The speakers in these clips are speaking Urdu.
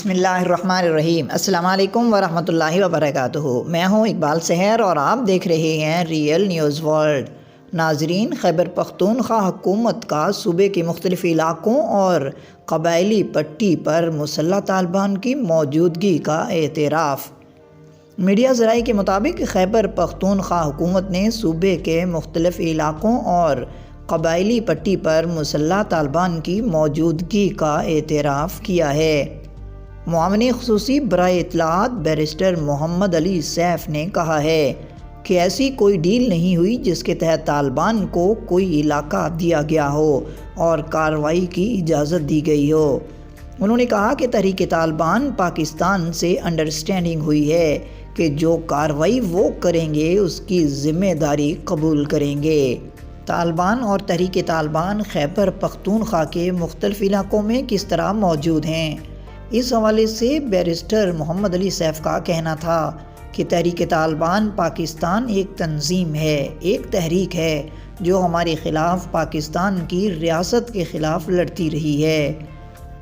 بسم اللہ الرحمن الرحیم۔ السلام علیکم ورحمۃ اللہ وبرکاتہ۔ میں ہوں اقبال سحر اور آپ دیکھ رہے ہیں ریئل نیوز ورلڈ۔ ناظرین، خیبر پختونخوا حکومت کا صوبے کے مختلف علاقوں اور قبائلی پٹی پر مسلح طالبان کی موجودگی کا اعتراف۔ میڈیا ذرائع کے مطابق خیبر پختونخوا حکومت نے صوبے کے مختلف علاقوں اور قبائلی پٹی پر مسلح طالبان کی موجودگی کا اعتراف کیا ہے۔ معاون خصوصی برائے اطلاعات بیرسٹر محمد علی سیف نے کہا ہے کہ ایسی کوئی ڈیل نہیں ہوئی جس کے تحت طالبان کو کوئی علاقہ دیا گیا ہو اور کارروائی کی اجازت دی گئی ہو۔ انہوں نے کہا کہ تحریک طالبان پاکستان سے انڈرسٹینڈنگ ہوئی ہے کہ جو کارروائی وہ کریں گے اس کی ذمہ داری قبول کریں گے۔ طالبان اور تحریک طالبان خیبر پختونخوا کے مختلف علاقوں میں کس طرح موجود ہیں، اس حوالے سے بیرسٹر محمد علی سیف کا کہنا تھا کہ تحریک طالبان پاکستان ایک تنظیم ہے، ایک تحریک ہے جو ہمارے خلاف پاکستان کی ریاست کے خلاف لڑتی رہی ہے۔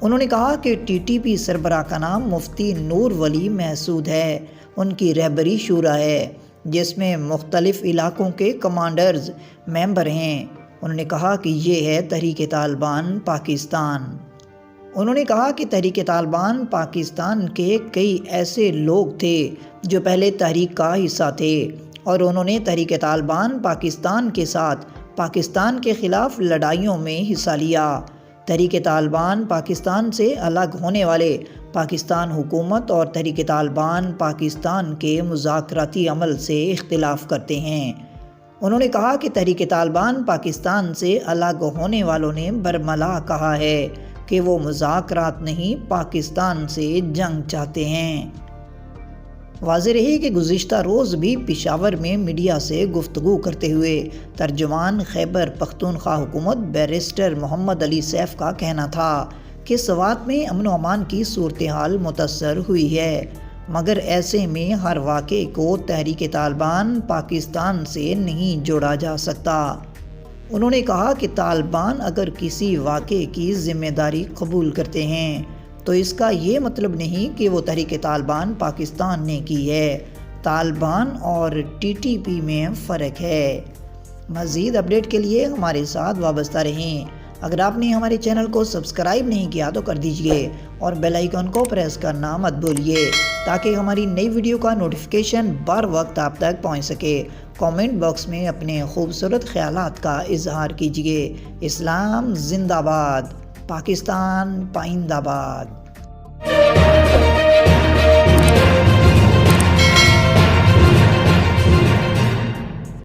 انہوں نے کہا کہ TTP سربراہ کا نام مفتی نور ولی محسود ہے، ان کی رہبری شورا ہے جس میں مختلف علاقوں کے کمانڈرز ممبر ہیں۔ انہوں نے کہا کہ یہ ہے تحریک طالبان پاکستان۔ انہوں نے کہا کہ تحریک طالبان پاکستان کے کئی ایسے لوگ تھے جو پہلے تحریک کا حصہ تھے اور انہوں نے تحریک طالبان پاکستان کے ساتھ پاکستان کے خلاف لڑائیوں میں حصہ لیا۔ تحریک طالبان پاکستان سے الگ ہونے والے پاکستان حکومت اور تحریک طالبان پاکستان کے مذاکراتی عمل سے اختلاف کرتے ہیں۔ انہوں نے کہا کہ تحریک طالبان پاکستان سے الگ ہونے والوں نے برملا کہا ہے کہ وہ مذاکرات نہیں پاکستان سے جنگ چاہتے ہیں۔ واضح رہی کہ گزشتہ روز بھی پشاور میں میڈیا سے گفتگو کرتے ہوئے ترجمان خیبر پختونخوا حکومت بیرسٹر محمد علی سیف کا کہنا تھا کہ سوات میں امن و امان کی صورتحال متاثر ہوئی ہے، مگر ایسے میں ہر واقعے کو تحریک طالبان پاکستان سے نہیں جوڑا جا سکتا۔ انہوں نے کہا کہ طالبان اگر کسی واقعے کی ذمہ داری قبول کرتے ہیں تو اس کا یہ مطلب نہیں کہ وہ تحریک طالبان پاکستان نے کی ہے۔ طالبان اور TTP میں فرق ہے۔ مزید اپڈیٹ کے لیے ہمارے ساتھ وابستہ رہیں۔ اگر آپ نے ہمارے چینل کو سبسکرائب نہیں کیا تو کر دیجئے اور بیل آئیکن کو پریس کرنا مت بھولیے تاکہ ہماری نئی ویڈیو کا نوٹیفیکیشن بر وقت آپ تک پہنچ سکے۔ کامنٹ باکس میں اپنے خوبصورت خیالات کا اظہار کیجئے۔ اسلام زندہ باد، پاکستان پائندہ باد۔